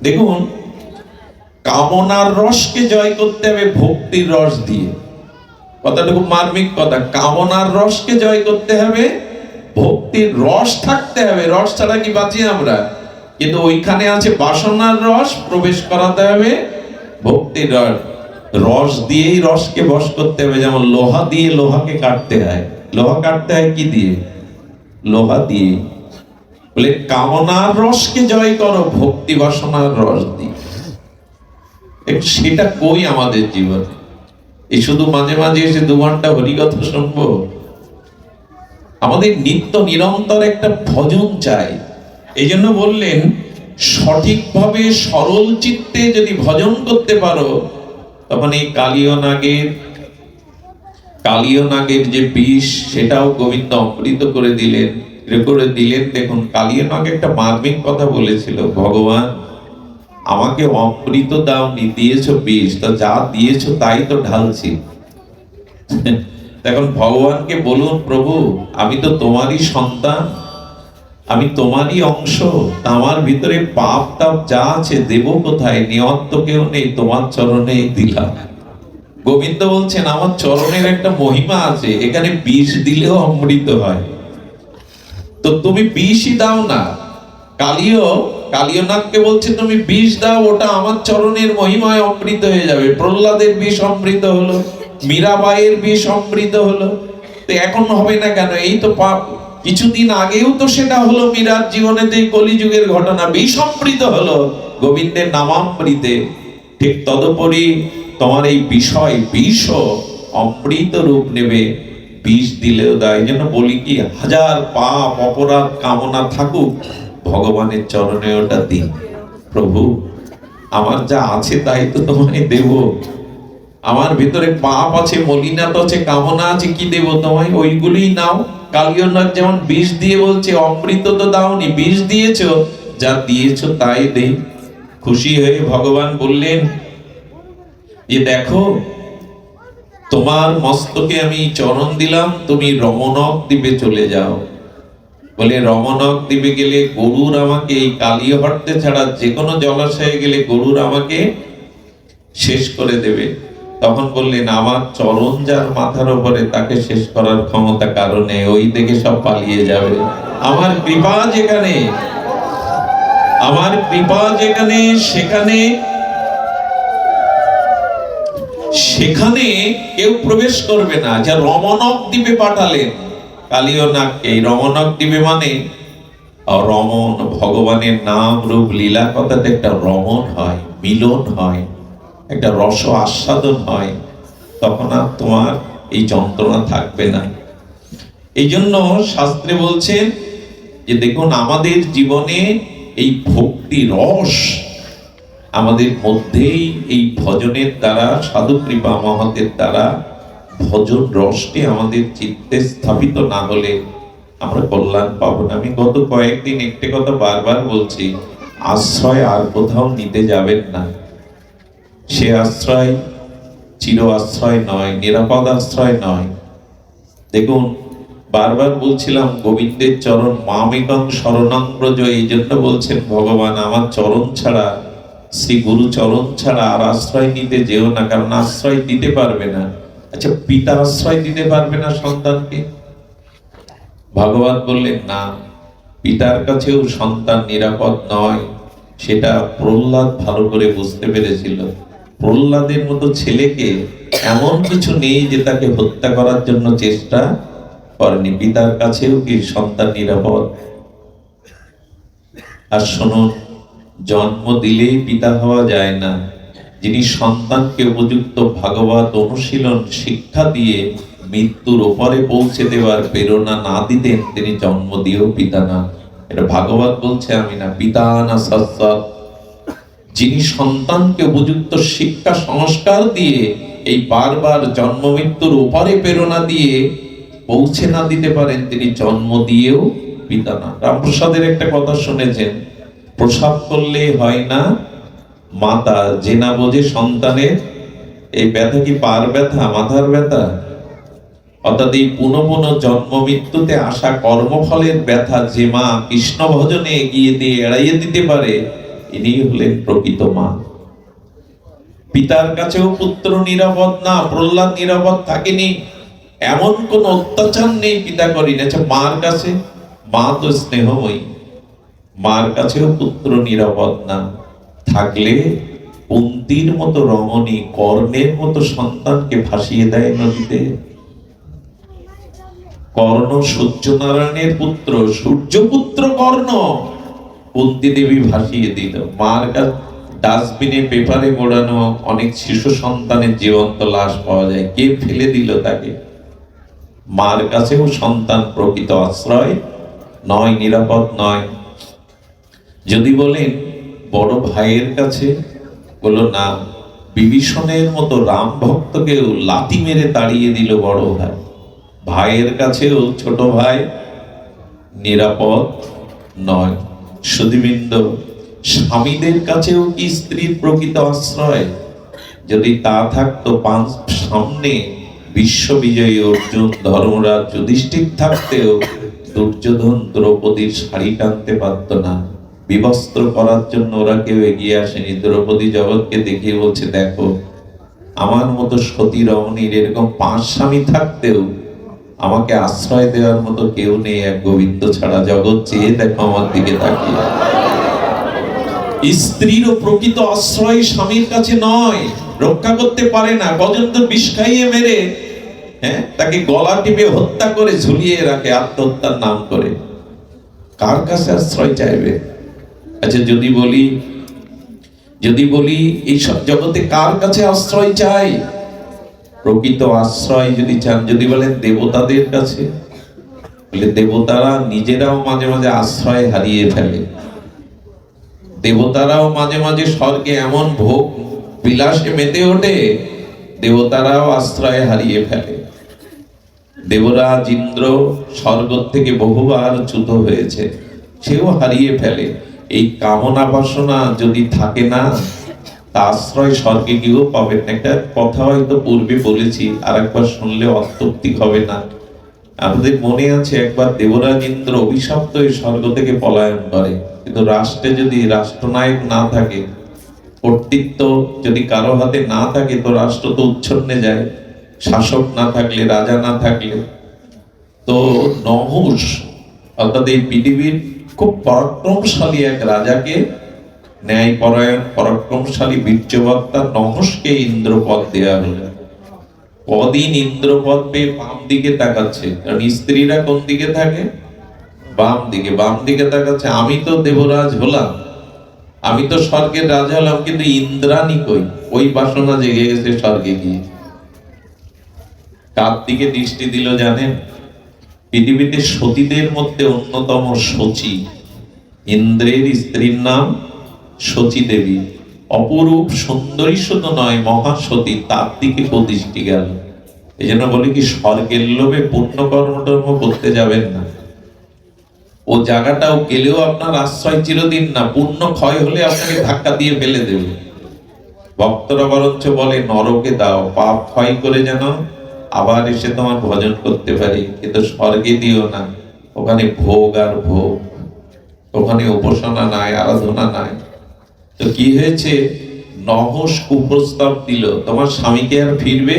দেখুন, কামনার রসকে জয় করতে হবে ভক্তির রস দিয়ে। কথাটা খুব মার্মিক কথা। কামনার রসকে জয় করতে হবে, ভক্তির রস থাকতে হবে। রস ছাড়া কি বাঁচি আমরা? কিন্তু ওইখানে আছে বাসনার রস, প্রবেশ করাতে হবে ভক্তির রস। রস দিয়েই রসকে বশ করতে হবে। যেমন লোহা দিয়ে লোহাকে কাটতে হয়। লোহা কাটতে হয় কি দিয়ে? লোহা দিয়ে। বলে কামনার রসকে জয় করো ভক্তি বাসনার রস দিয়ে। সেটা কই আমাদের জীবনে? এই শুধু মাঝে মাঝে এসে 2 ঘন্টা হরিকথা শুনবো? আমাদের নিত্য নিরন্তর একটা ভজন চাই। এই জন্য বললেন, সঠিকভাবে সরল চিত্তে যদি ভজন করতে পারো, তখন এই কালীয় নাগের যে বিষ, সেটাও গোবিন্দ অমৃত করে দিলেন। দেখুন, কালীয় নাগ একটা মার্মিক কথা বলেছিল, ভগবান আমাকে অমৃত দাওনি, দিয়েছো বিষ, তো যা দিয়েছো তাই তো ঢালছি। এখন ভগবানকে বলুন, প্রভু আমি তো তোমারই সন্তান, আমি তোমারই অংশ, আমার ভিতরে পাপ তাপ যা আছে দেব কোথায়? নিয়ত কেউ নেই, তোমার চরণে দিলাম। গোবিন্দ বলছেন, আমার চরণের একটা মহিমা আছে, এখানে বিষ দিলেও অমৃত হয়, তো তুমি বিষই দাও না। কালীয়নাথকে বলছে তুমি বিষ দাও, ওটা আমার চরণের মহিমায় অমৃত হয়ে যাবে। প্রহ্লাদের বিষ অমৃত হলো, মীরাবাইয়ের বিষ অমৃত হলো, তো এখন হবে না কেন? এই তো পাপ, কিছুদিন আগেও তো সেটা হলো মীরার জীবনেতে, কলিযুগের ঘটনা, বিষ অমৃত হলো গোবিন্দের নামামৃতে। ঠিক তদুপরি তোমার এই বিষয় বিষ অমৃত রূপ নেবে, বিষ দিলেও দেয়। এই জন্য বলি কি, হাজার পাপ অপরাধ কামনা থাকুক, ভগবানের চরণে ওটা দিন। প্রভু আমার যা আছে তাই তো তোমায় দেব, আমার ভিতরে পাপ আছে, মলিনতা আছে, কামনা আছে, কি দেব তোমায়? ওইগুলোই নাও। কালীয়নাথ যেমন বিষ দিয়ে বলছে, অমৃত তো দাওনি, বিষ দিয়েছো, যা দিয়েছো তাই দেই। খুশি হয়ে ভগবান বললেন যে দেখো, তোমার মস্তকে আমি চরণ দিলাম, তুমি রমণক দ্বীপে চলে যাও। বলে রমণক দ্বীপে গেলে গরুর আমাকে, এই কালীহট্টে ছাড়া যে কোনো জলাশয়ে গেলে গরুর আমাকে শেষ করে দেবে। তখন বললেন, আমার চরণ যার মাথার উপরে, তাকে শেষ করার ক্ষমতা কারণে, ওই দেখে সব পালিয়ে যাবে। আমার কৃপা যেখানে, সেখানে কেউ প্রবেশ করবে না। যা রমণক দ্বীপে পাঠালেন কালীয়নাগকে। এই রমণক দ্বীপে মানে রমণ, ভগবানের নাম রূপ লীলা কথাতে একটা রমণ হয়, মিলন হয়, একটা রস আস্বাদন হয়। তখন আর তোমার এই যন্ত্রণা থাকবে না। এই জন্য শাস্ত্রে বলছেন যে দেখুন, আমাদের জীবনে এই ভক্তি রস আমাদের মধ্যেই, এই ভজনের দ্বারা, সাধু কৃপা মহতের দ্বারা ভজন রসটি আমাদের চিত্তে স্থাপিত না হলে আমরা কল্যাণ পাবো না। আমি গত কয়েকদিন একটি কথা বারবার বলছি, আশ্রয় আর কোথাও নিতে যাবেন না। সে আশ্রয় চির আশ্রয় নয়, নিরাপদ আশ্রয় নয়। দেখুন, বারবার বলছিলাম, গোবিন্দের চরণ মামেকং শরণং ব্রজ। এই জন্য বলছেন ভগবান, আমার চরণ ছাড়া, শ্রী গুরু চরণ ছাড়া আর আশ্রয় নিতে যেও না, কারণ আশ্রয় দিতে পারবে না। আচ্ছা, পিতা আশ্রয় দিতে পারবে না সন্তানকে? ভগবান বললেন না, পিতার কাছেও সন্তান নিরাপদ নয়। সেটা প্রহ্লাদ ভালো করে বুঝতে পেরেছিল। প্রহ্লাদের মতো ছেলেকে এমন কিছু নেই যে তাকে হত্যা করার জন্য চেষ্টা করেনি। পিতার কাছেও কি সন্তান নিরাপদ? আর শুনুন, জন্ম দিলেই পিতা হওয়া যায় না। যিনি সন্তানকে উপযুক্ত ভাগবত অনুশীলন শিক্ষা দিয়ে মৃত্যুর ওপরে পৌঁছে দেওয়ার প্রেরণা না দিতেন, তিনি জন্ম দিয়েও পিতা না। এটা ভাগবত বলছে, আমি না। পিতা না শাশ্বত। যিনি সন্তানকে উপযুক্ত শিক্ষা সংস্কার দিয়ে এই বারবার জন্ম মৃত্যুর ওপারে প্রেরণা দিয়ে পৌঁছে না দিতে পারেন, তিনি জন্ম দিয়েও পিতা না। রামপ্রসাদের একটা কথা শুনেছেন, প্রসাব করলে হয় না মাতা, যে না বোঝে সন্তানের এই ব্যথা। কি পার ব্যথা, মাথার ব্যথা? অর্থাৎ এই পুনঃ পুনঃ জন্ম মৃত্যুতে আসা কর্মফলের ব্যথা যে মা কৃষ্ণ ভজনে এগিয়ে দিয়ে এড়াইয়ে দিতে পারে, ইনি হলেন প্রকৃত মা। পিতার কাছেও পুত্র নিরাপদ না, প্রহ্লাদ নিরাপদ থাকেনি, এমন কোন অত্যাচার নেই পিতা করেনি। আচ্ছা, মার কাছে, মা তো স্নেহময়ী, মার কাছেও পুত্র নিরাপদ না থাকলে কুন্তির মতো রমণী কর্ণের মতো সন্তানকে ভাসিয়ে দেয় নদীতে। কর্ণ সূর্যনারায়ণের পুত্র, সূর্যপুত্র কর্ণ, কুন্তি দেবী ভাসিয়ে দিল। মার কাছে ডাস্টবিনে পেপারে মোড়ানো অনেক শিশু সন্তানের জীবন্ত লাশ পাওয়া যায়, কে ফেলে দিল তাকে? মার কাছেও সন্তান প্রকৃত আশ্রয় নয়, নিরাপদ নয়। যদি বলেন বড় ভাইয়ের কাছে, বলো না, বিভীষণের মতো রাম ভক্তকেও লাথি মেরে তাড়িয়ে দিল বড় ভাই। ভাইয়ের কাছেও ছোট ভাই নিরাপদ নয়। সুধীবৃন্দ, স্বামীদের কাছেও কি স্ত্রীর প্রকৃত আশ্রয়? যদি তা থাকতো, সামনে বিশ্ববিজয়ী অর্জুন, ধর্মরাজ, যুধিষ্ঠির থাকতেও দুর্যোধন দ্রৌপদীর শাড়ি টানতে পারত না। বিবস্ত্র করার জন্য ওরা কেউ এগিয়ে আসেনি। দ্রৌপদী জগৎকে দেখিয়ে বলছে, দেখো, আমার মতো সতী রমণীর এরকম 5 স্বামী থাকতেও আমাকে আশ্রয় দেওয়ার মতো কেউ নেই, এক গোবিন্দ ছাড়া। জগৎ চেয়ে দেখো আমার দিকে তাকিয়ে। স্ত্রীরও প্রকৃত আশ্রয় স্বামীর কাছে নয়, রক্ষা করতে পারে না। কজন তো বিষ খাইয়ে মেরে তাকে গলা টিপে হত্যা করে ঝুলিয়ে রাখে আত্মহত্যার নাম করে। কার কাছে আশ্রয় চাইবে? আচ্ছা, যদি বলি এই সব জগতে কার কাছে আশ্রয় চাই? প্রকৃত আশ্রয় যদি চান, যদি বলেন দেবতাদের কাছে, বলে দেবতারা নিজেরাও মাঝে মাঝে আশ্রয় হারিয়ে ফেলে। দেবতারাও মাঝে মাঝে স্বর্গে এমন ভোগ বিলাসে মেতে ওঠে, দেবতারাও আশ্রয় হারিয়ে ফেলে। দেবরাজ ইন্দ্র স্বর্গ থেকে বহুবার চ্যুত হয়েছে, সেও হারিয়ে ফেলে। এই কামনা বাসনা যদি থাকে না, তা আশ্রয় স্বর্গে গিয়েও পাবেন না। একটা কথা হয়তো পূর্বে বলেছি, আর একবার শুনলে অত্যুক্তি হবে না। আমাদের মনে আছে, একবার দেবরাজ ইন্দ্র অভিশপ্ত হয়ে স্বর্গ থেকে পলায়ন করে। কিন্তু রাষ্ট্রে যদি রাষ্ট্রনায়ক না থাকে, কর্তৃত্ব যদি কারো হাতে না থাকে, তো রাষ্ট্র তো উচ্ছন্নে যায়। শাসক না থাকলে, রাজা না থাকলে। তো নহুষ, অর্থাৎ এই পৃথিবীর খুব পরাক্রমশালী এক রাজাকে, ন্যায়পরায়ণ পরাক্রমশালী বীর্যবক্তা নহুষকে ইন্দ্রপদ দেওয়া হলো। কদিন ইন্দ্রপদ পেয়ে বাম দিকে তাকাচ্ছে, কারণ স্ত্রীরা কোন দিকে থাকে? বাম দিকে। বাম দিকে তাকাচ্ছে, আমি তো দেবরাজ হলাম, আমি তো স্বর্গের রাজা হলাম, কিন্তু ইন্দ্রাণী কই? ওই বাসনা জেগে গেছে স্বর্গে গিয়ে। কার দিকে দৃষ্টি দিল জানেন? পৃথিবীতে সতীদের মধ্যে অন্যতম শচী, ইন্দ্রের স্ত্রীর নাম শচী দেবী। অপরূপ সুন্দরী শুধু নয়, মহাসতী, তার দিকে দৃষ্টি গেল। এই জন্য বলি কি, স্বর্গের লোভে পুণ্য কর্ম করতে যাবেন না। ও জায়গাটাও গেলেও আপনার আশ্রয় চিরদিন না, পুণ্য ক্ষয় হলে আপনাকে ধাক্কা দিয়ে ফেলে দেবে। ভক্তরা বরঞ্চ বলে, নরকে দাও, পাপ ক্ষয় করে যেন আবার এসে তোমার ভজন করতে পারি, কিন্তু স্বর্গে দিও না। ওখানে ভোগ আর ভোগ, ওখানে উপাসনা নাই, আরাধনা নাই। তো কি হয়েছে? নহুষ কুপ্রস্তাব দিল, তোমার স্বামীকে আর ফিরবে?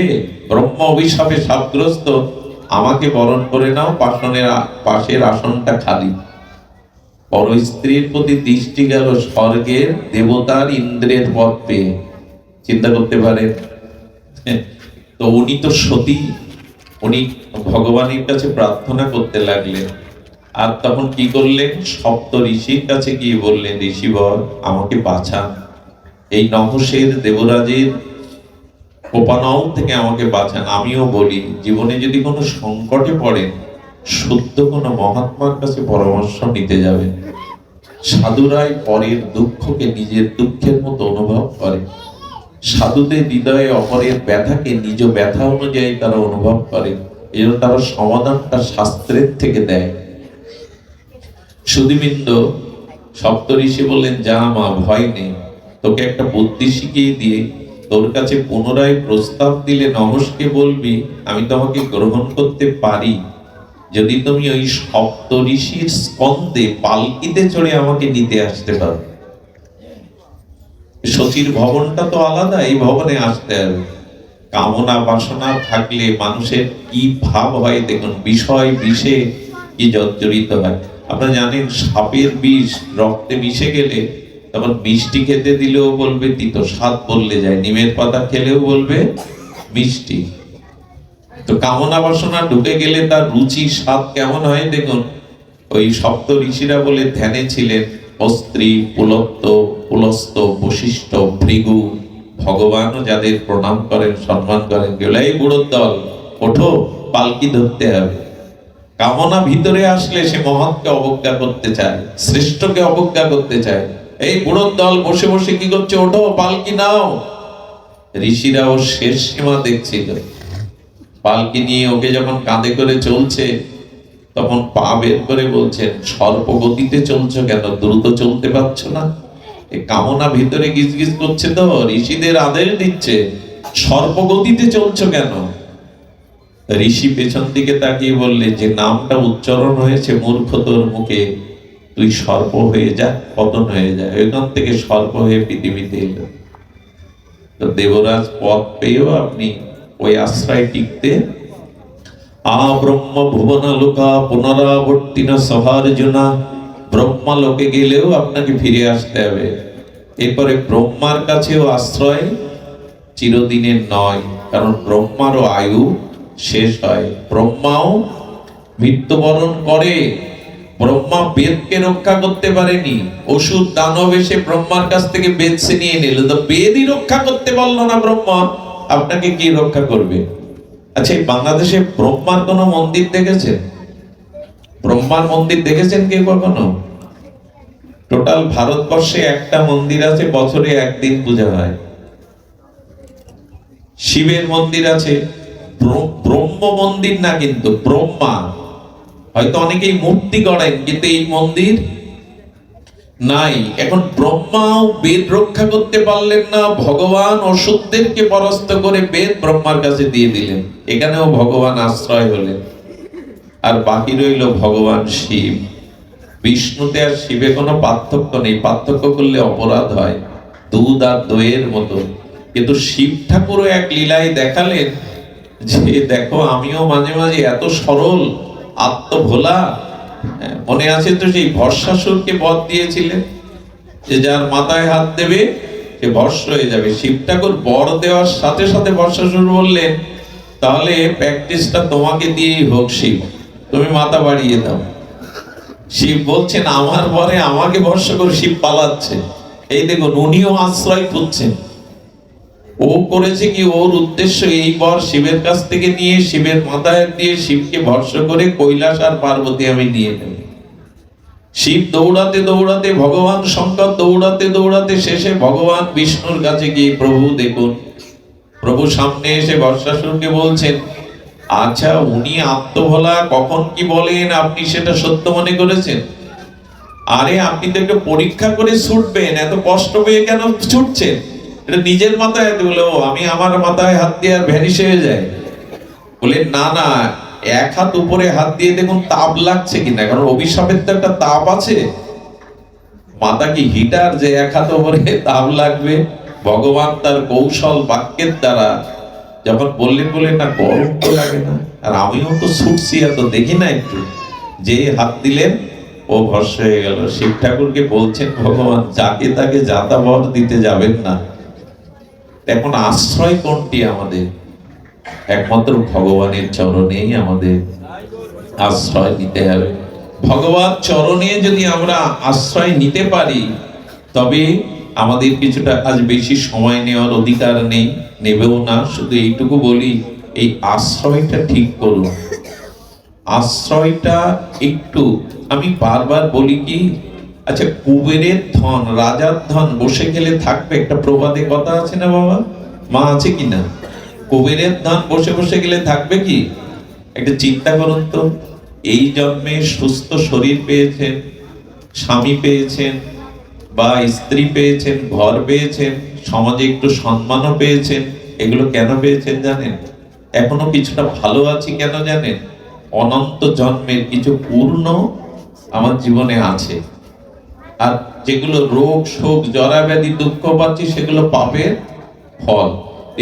ব্রহ্ম অভিশাপে শাপগ্রস্ত, আমাকে বরণ করে নাও, পাশের আসনটা খালি। পর স্ত্রীর প্রতি দৃষ্টি গেল স্বর্গের দেবতার ইন্দ্রের পদ পেয়ে। চিন্তা করতে পারেন। তো উনি তো সতী, উনি ভগবানের কাছে প্রার্থনা করতে লাগলেন। আর তখন কি করলেন? সপ্ত ঋষির কাছে গিয়ে বললেন, ঋষিবর, আমাকে বাঁচান, এই নহুষের, দেবরাজের কোপানল থেকে আমাকে বাঁচান। আমিও বলি, জীবনে যদি কোনো সংকটে পড়েন, শুদ্ধ কোনো মহাত্মার কাছে পরামর্শ নিতে যাবেন। সাধুরাই পরের দুঃখকে নিজের দুঃখের মতো অনুভব করে। সাধুদের হৃদয়ে অপরের ব্যথাকে নিজ ব্যথা অনুযায়ী তারা অনুভব করে। এই জন্য তারা সমাধানটা শাস্ত্রের থেকে দেয়। সুধীবৃন্দ, সপ্তঋষি বললেন, যা মা, ভয় নেই, তোকে একটা বুদ্ধি শিখিয়ে দিয়ে তোর কাছে পুনরায় প্রস্তাব দিলে নহুষকে বলবি, আমি তোমাকে গ্রহণ করতে পারি, যদি তুমি ওই সপ্তঋষির স্কন্ধে পালকিতে চড়ে আমাকে নিতে আসতে পারো। সতীর ভবনটা তো আলাদা, এই ভবনে আসতে হবে। কামনা বাসনা থাকলে মানুষের কি ভাব হয় দেখুন, বিষয় বিষে কি জর্জরিত হয়। আপনারা জানেন সাপের বিষ রক্তে মিশে গেলে তখন মিষ্টি খেতে দিলেও বলবে তিতো, স্বাদ বললে যায়, নিমের পাতা খেলেও বলবে মিষ্টি। তো কামনা বাসনা ঢুকে গেলে তার রুচি স্বাদ কেমন হয় দেখুন। ওই সপ্ত ঋষিরা বলে ধ্যানে ছিলেন অস্ত্রী, পুলত্ত, পুলস্ত, বশিষ্ঠ, ভৃগু, ভগবানও যাদের প্রণাম করেন সম্মান করেন, গেলে এই বুড়োর দল ওঠো, পালকি ধরতে হবে। কামনা ভিতরে আসলে সে মহৎকে অবজ্ঞা করতে চায়, শ্রেষ্ঠকে অবজ্ঞা করতে চায়। এই বুড়োর দল বসে বসে কি করছে, ওঠো পালকি নাও। ঋষিরা ওর শেষ সীমা দেখছিল। পালকি নিয়ে ওকে যখন কাঁধে করে চলছে তখন পা বের করে বলছেন, স্বল্প গতিতে চলছো কেন, দ্রুত চলতে পারছো না? এই কামনা ভিতরে গিজগিজ করছে, তো ঋষিদের আদেশ দিচ্ছে স্বল্প গতিতে চলছো কেন? ঋষি পেছন দিকে তাকিয়ে বললে, যে নামটা উচ্চারণ হয়েছে মূর্খ তোর মুখে, তুই সর্প হয়ে যা, পতন হয়ে যা। ওইখান থেকে সর্প হয়ে পৃথিবীতে এলো। তো দেবরাজ পদ পেয়েও আপনি ওই আশ্রয় টিকতে ব্রহ্ম ভুবনা লোকা পুনরাবর্তিনা সভার্জুনা, ব্রহ্মা লোকে গেলেও আপনাকে ফিরে আসতে হবে। এরপরে ব্রহ্মার কাছেও আশ্রয় চিরদিনের নয়, কারণ ব্রহ্মারও আয়ু শেষ হয়, ব্রহ্মাও মৃত্যুবরণ করে। ব্রহ্মা বেদকে রক্ষা করতে পারেনি, অসুর দানব এসে ব্রহ্মার কাছ থেকে বেদ ছিনিয়ে নিল। তো বেদই রক্ষা করতে পারলো না ব্রহ্মা, আপনাকে কি রক্ষা করবে? আচ্ছা, এই বাংলাদেশে ব্রহ্মার কোন মন্দির দেখেছেন? ব্রহ্মার মন্দির দেখেছেন কেউ কখনো? টোটাল ভারতবর্ষে একটা মন্দির আছে, বছরে একদিন পূজা হয়। শিবের মন্দির আছে, ব্রহ্ম মন্দির না, কিন্তু ব্রহ্মা। হয়তো অনেকেই মূর্তি গড়েন, কিন্তু এই মন্দির নাই। এখন ব্রহ্মাও বেদ রক্ষা করতে পারলেন না, ভগবান অসুরদেরকে পরাস্ত করে বেদ ব্রহ্মার কাছে দিয়ে দিলেন, এখানেও ভগবান আশ্রয় হলেন। আর বাকি রইল ভগবান শিব। বিষ্ণুতে আর শিবে কোনো পার্থক্য নেই, পার্থক্য করলে অপরাধ হয়, দুধ আর দইয়ের মতো। কিন্তু শিব ঠাকুরও এক লীলায় দেখালেন যে দেখো, আমিও মাঝে মাঝে এত সরল আত্মভোলা। মনে আছে তো সেই ভস্মাসুরকে বধ দিয়েছিলেন, যে যার মাথায় হাত দেবে সে ভস্ম হয়ে যাবে। শিব ঠাকুর বর দেওয়ার সাথে সাথে ভস্মাসুর বললেন, তাহলে প্র্যাকটিসটা তোমাকে দিয়েই হোক শিব, তুমি মাথা বাড়িয়ে দাও। শিব বলছেন, আমার পরে আমাকে ভস্ম করে শিব পালাচ্ছে। এই দেখুন, উনিও আশ্রয় খুঁজছেন। ও করেছে কি, ওর উদ্দেশ্য এই বর শিবের কাছ থেকে নিয়ে শিবের মাথায় দিয়ে শিবকে ভস্ম করে কৈলাস আর পার্বতী আমি নিয়ে নেব। শিব দৌড়াতে দৌড়াতে, ভগবান শঙ্কর দৌড়াতে দৌড়াতে শেষে ভগবান বিষ্ণুর কাছে গিয়ে, প্রভু দেখুন, প্রভু সামনে এসে ভস্মাসুরকে বলছেন, আচ্ছা উনি আত্মভোলা, কখন কি বলেন আপনি সেটা সত্য মনে করেছেন? আরে আপনি তো একটু পরীক্ষা করে ছুটবেন, এত কষ্ট পেয়ে কেন ছুটছেন? এটা নিজের মাথায় বলে, ও আমি আমার মাথায় হাত দিয়ে আর ভ্যানিশ হয়ে যায়? বলে না না, এক হাত উপরে হাত দিয়ে দেখুন তাপ লাগছে কিনা, কারণ অভিশাপের তো একটা তাপ আছে। মাথা কি হিটার যে এক হাত উপরে তাপ লাগবে? ভগবান তার কৌশল বাক্যের দ্বারা যখন বললেন, বললেন না গরম তো লাগে না, আর আমিও তো ছুটছি, এত দেখি না একটু, যে হাত দিলেন ও ভস্ম হয়ে গেল। শিব ঠাকুরকে বলছেন ভগবান, যাকে তাকে যাতা বর দিতে যাবেন না। এখন আশ্রয় কোনটি আমাদের? একমাত্র ভগবানের চরণেই আমাদের আশ্রয় নিতে হবে। ভগবান চরণে যদি আমরা আশ্রয় নিতে পারি, তবে আমাদের কিছুটা, আজ বেশি সময় নেওয়ার অধিকার নেই, নেবেও না। শুধু এইটুকু বলি, এই আশ্রয়টা ঠিক করুন। আশ্রয়টা একটু, আমি বারবার বলি কি, আচ্ছা কুবেরের ধন, রাজার ধন বসে গেলে থাকবে? একটা প্রবাদে কথা আছে না বাবা, মা আছে কিনা? কুবেরের ধন বসে বসে গেলে থাকবে কি? একটা চিন্তা করুন তো, এই জন্মে সুস্থ শরীর পেয়েছেন, স্বামী পেয়েছেন, বা স্ত্রী পেয়েছেন, ঘর পেয়েছেন, সমাজে একটু সম্মানও পেয়েছেন। এগুলো কেন পেয়েছেন জানেন? এখনো কিছুটা ভালো আছি কেন জানেন? অনন্ত জন্মের কিছু পূর্ণ আমার জীবনে আছে। আর যেগুলো রোগ শোক জরা ব্যাধি দুঃখ পাচ্ছি সেগুলো পাপের ফল।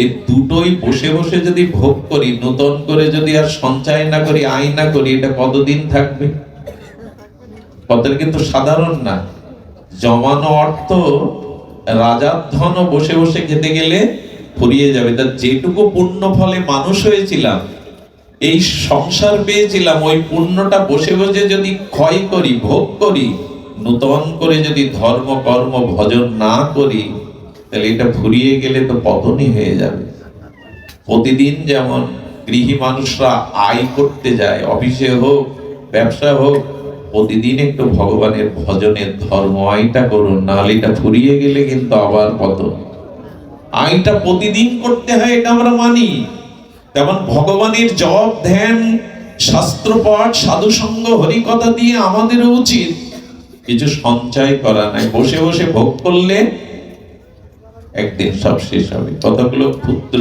এই দুটোই বসে বসে যদি ভোগ করি, নূতন করে যদি আর সঞ্চয় না করি, আয় না করি, এটা কতদিন থাকবে? কথাটা কিন্তু সাধারণ না। জমানো অর্থ, রাজার ধন বসে বসে খেতে গেলে ফুরিয়ে যাবে। তা যেটুকু পুণ্য ফলে মানুষ হয়েছিলাম, এই সংসার পেয়েছিলাম, ওই পুণ্যটা বসে বসে যদি ক্ষয় করি, ভোগ করি, নূতন করে যদি ধর্ম কর্ম ভজন না করি, তাহলে এটা ফুরিয়ে গেলে তো পতনই হয়ে যাবে। প্রতিদিন যেমন গৃহী মানুষরা আয় করতে যায়, অফিসে হোক ব্যবসা হোক, প্রতিদিন একটু ভগবানের ভজনের ধর্ম আয়টা করুন, নাহলে এটা ফুরিয়ে গেলে কিন্তু আবার পতন। আয়টা প্রতিদিন করতে হয়, এটা আমরা মানি। তেমন ভগবানের জপ ধ্যান শাস্ত্র পাঠ সাধু সঙ্গ হরিকথা দিয়ে আমাদেরও উচিত কিছু সঞ্চয় করা নাই। বসে বসে ভোগ করলে একদিন সব শেষ হবে। কথাগুলো ক্ষুদ্র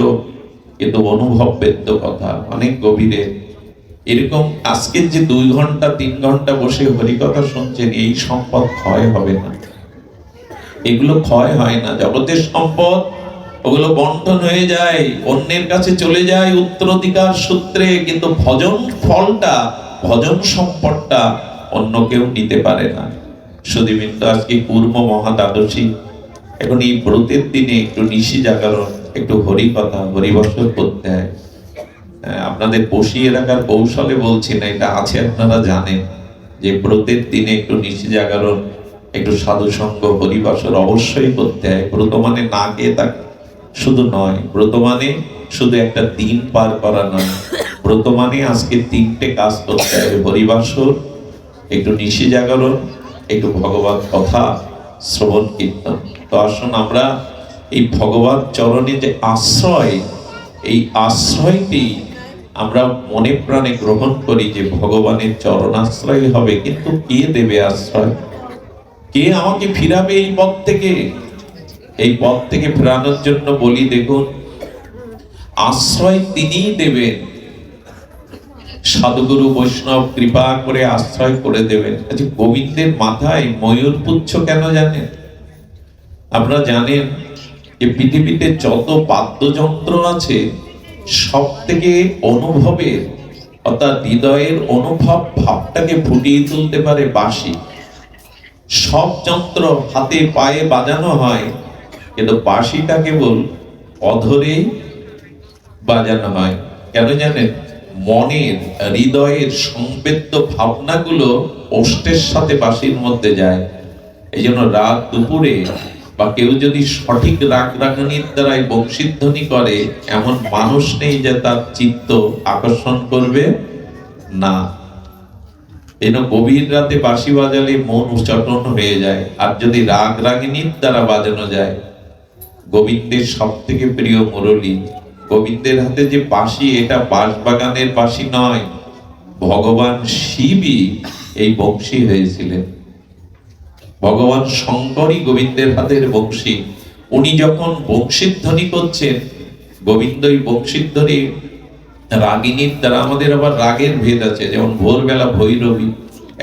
কিন্তু অনুভব বেদ্য কথা, অনেক গভীরে। এরকম আজকের যে 2 ঘন্টা 3 ঘন্টা বসে হরিকথা শুনছেন, এই সম্পদ ক্ষয় হবে না, এগুলো ক্ষয় হয় না। জগতের সম্পদ ওগুলো বন্টন হয়ে যায়, অন্যের কাছে চলে যায় উত্তরাধিকার সূত্রে, কিন্তু ভজন ফলটা, ভজন সম্পদটা অন্য কেউ নিতে পারে না। সুধীবৃন্দ, আজকে কুর্ম মহাদ্বাদশী, এখন এই ব্রতের দিনে একটু নিশি জাগরণ, একটু হরিকথা হরিবর্ষণ করতে হয়। আপনাদের বসিয়ে রাখার কৌশলে বলছি না, এটা আছে, আপনারা জানেন যে ব্রতের দিনে একটু নিশি জাগরণ, একটু সাধু সঙ্গ হরিবাসর অবশ্যই করতে হয়। ব্রত মানে না খেয়ে থাকা শুধু নয়, ব্রত মানে শুধু একটা দিন পার করা নয়, ব্রত মানে আজকে 3টে কাজ করতে হবে: হরিবাসর, একটু নিশি জাগরণ, একটু ভগবত কথা শ্রবণ কীর্তন। তো আসুন আমরা এই ভগবত চরণে যে আশ্রয়, এই আশ্রয়টি আমরা মনে প্রাণে গ্রহণ করি, যে ভগবানের চরণ আশ্রয় হবে। কিন্তু কে দেবে আশ্রয়? কে আমাকে ফিরাবে এই পথ থেকে? এই পথ থেকে ফেরানোর জন্য বলি, দেখুন, আশ্রয় তিনিই দেবেন। সাধুগুরু বৈষ্ণব কৃপা করে আশ্রয় করে দেবেন। আচ্ছা, গোবিন্দের মাথায় ময়ূর পুচ্ছ কেন জানেন? আপনারা জানেন যে পৃথিবীতে যত বাদ্যযন্ত্র আছে, সব থেকে অনুভবের, অর্থাৎ হৃদয়ের অনুভব ভাবটাকে ফুটিয়ে তুলতে পারে বাঁশি। সব যন্ত্র হাতে পায়ে বাজানো হয়, কিন্তু বাঁশিটা কেবল অধরেই বাজানো হয়। কেন জানেন? মনের, হৃদয়ের সংবেদ্য ভাবনাগুলো ওষ্ঠের সাথে বাঁশির মধ্যে যায়। এই জন্য রাত দুপুরে বা কেউ যদি সঠিক রাগ রাগানির দ্বারাই বংশীধ্বনি করে, এমন মানুষ নেই যে তার চিত্ত আকর্ষণ করবে না। এই গভীর রাতে বাঁশি বাজালে মন উচ্চাটন হয়ে যায়। আর যদি রাগ রাগিনীর দ্বারা বাজানো যায়, গোবিন্দের সব থেকে প্রিয় মুরলী, গোবিন্দের হাতে যে বাঁশি, এটা বাঁশবাগানের বাঁশি নয়, ভগবান শিবই এই বংশী হয়েছিলেন। ভগবান শঙ্করই গোবিন্দের হাতের বংশী। উনি যখন বংশীধ্বনি করছেন, গোবিন্দই বংশীধ্বনি রাগিনীর দ্বারা। আমাদের আবার রাগের ভেদ আছে, যেমন ভোরবেলা ভৈরবী,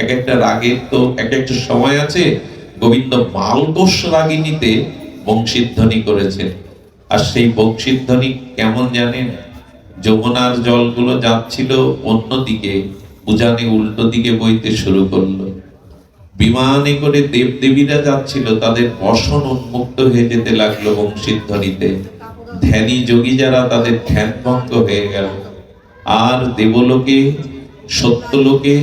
এক একটা রাগের তো এক একটা সময় আছে। গোবিন্দ মালকোষ রাগিনীতে বংশীধ্বনি করেছেন। আর সেই বংশীধ্বনি কেমন জানেন? যমুনার জলগুলো যাচ্ছিল অন্যদিকে, উজানে উল্টো দিকে বইতে শুরু করলো। বিমানে করে দেবদেবীরা যাচ্ছিল, তাদের বসন উন্মুক্ত হয়ে যেতে লাগলো বংশীধ্বনিতে। ধ্যানী যোগী যারা, তাদের ধ্যান ভঙ্গ হয়ে গেল। আর দেবলোকে, সত্যলোকে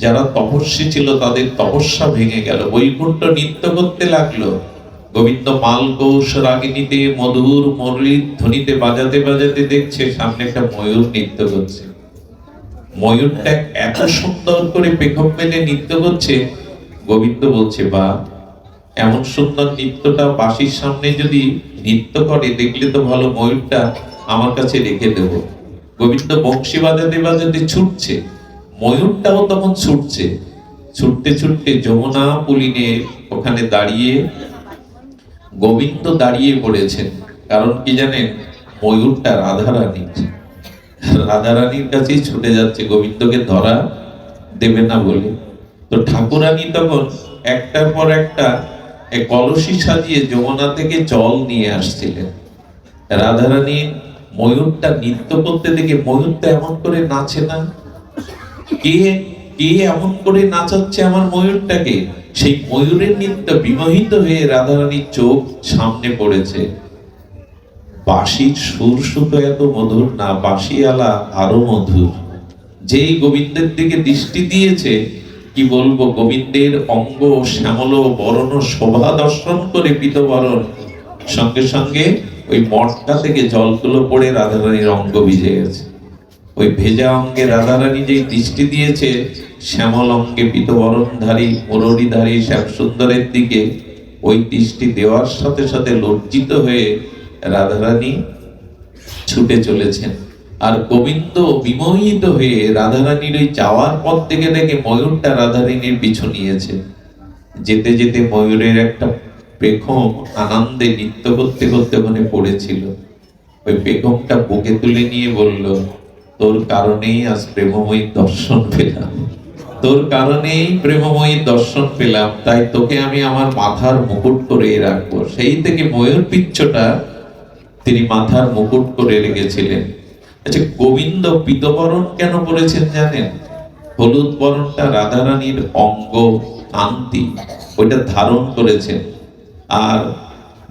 যারা তপস্বী ছিল, তাদের তপস্যা ভেঙে গেল। বৈকুণ্ঠ নৃত্য করতে লাগলো। গোবিন্দ মালকোষ রাগিনীতে মধুর মুরলীর ধ্বনিতে বাজাতে বাজাতে দেখছে সামনে একটা ময়ূর নৃত্য করছে। ময়ূরটা এত সুন্দর করে পেখম মেলে নৃত্য করছে। গোবিন্দ বলছে, বা এমন সুন্দর নৃত্যটা বাঁশির সামনে যদি নৃত্য করে, দেখলে তো ভালো, ময়ূরটা আমার কাছে রেখে দেব। গোবিন্দ বংশী বাজাতে বাজাতে ছুটছে, ময়ূরটাও তখন ছুটছে। ছুটতে ছুটতে যমুনা পুলিনে ওখানে দাঁড়িয়ে গোবিন্দ দাঁড়িয়ে পড়েছেন। কারণ কি জানেন? ময়ূরটা রাধারানীর কাছেই ছুটে যাচ্ছে, গোবিন্দকে ধরা দেবে না বলে। তো ঠাকুরানী তখন একটার পর একটা কলসি সাজিয়ে যমুনা থেকে জল নিয়ে আসছিলেন। রাধারানী ময়ূরটা নৃত্য করতে দেখে, ময়ূরটা এমন করে নাচে না, কে কে এমন করে নাচাচ্ছে আমার ময়ূরটাকে? সেই ময়ূরের নৃত্য বিমোহিত হয়ে রাধারানীর চোখ সামনে পড়েছে। বাঁশির সুর শুধু এত মধুর না, বাঁশিওয়ালা আরো মধুর। যেই গোবিন্দের দিকে দৃষ্টি দিয়েছে, কি বলবো, গোবিন্দের অঙ্গ শ্যামল বরণ শোভা দর্শন করে পীতবরণ, সঙ্গে সঙ্গে ওই মটকা থেকে জলগুলো পড়ে রাধারানীর অঙ্গ ভিজে গেছে। ওই ভেজা অঙ্গে রাধারানী যেই দৃষ্টি দিয়েছে, শ্যামল অঙ্গে পীতবরণধারী মুরলীধারী শ্যামসুন্দরের দিকে, ওই দৃষ্টি দেওয়ার সাথে সাথে লজ্জিত হয়ে রাধারানী ছুটে চলেছেন। আর গোবিন্দ বিমোহিত হয়ে রাধারানীর ওই যাওয়ার পথ থেকে দেখে ময়ূরটা রাধারানীর পিছু নিয়েছে। যেতে যেতে ময়ূরের একটা পেখম আনন্দে নৃত্য করতে করতে ওখানে পড়েছিল। ওই পেখমটা বুকে তুলে নিয়ে বলল, তোর কারণেই আজ প্রেমময়ী দর্শন পেলাম, তোর কারণেই প্রেমময়ী দর্শন পেলাম, তাই তোকে আমি আমার মাথার মুকুট করে রাখবো। সেই থেকে ময়ূর পিচ্ছটা তিনি মাথার মুকুট করে রেখেছিলেন। আচ্ছা, গোবিন্দ পীতবরণ কেন বলেছেন জানেন? হলুদ বরণটা রাধারানীর অঙ্গ কান্তি, ওইটা ধারণ করেছেন। আর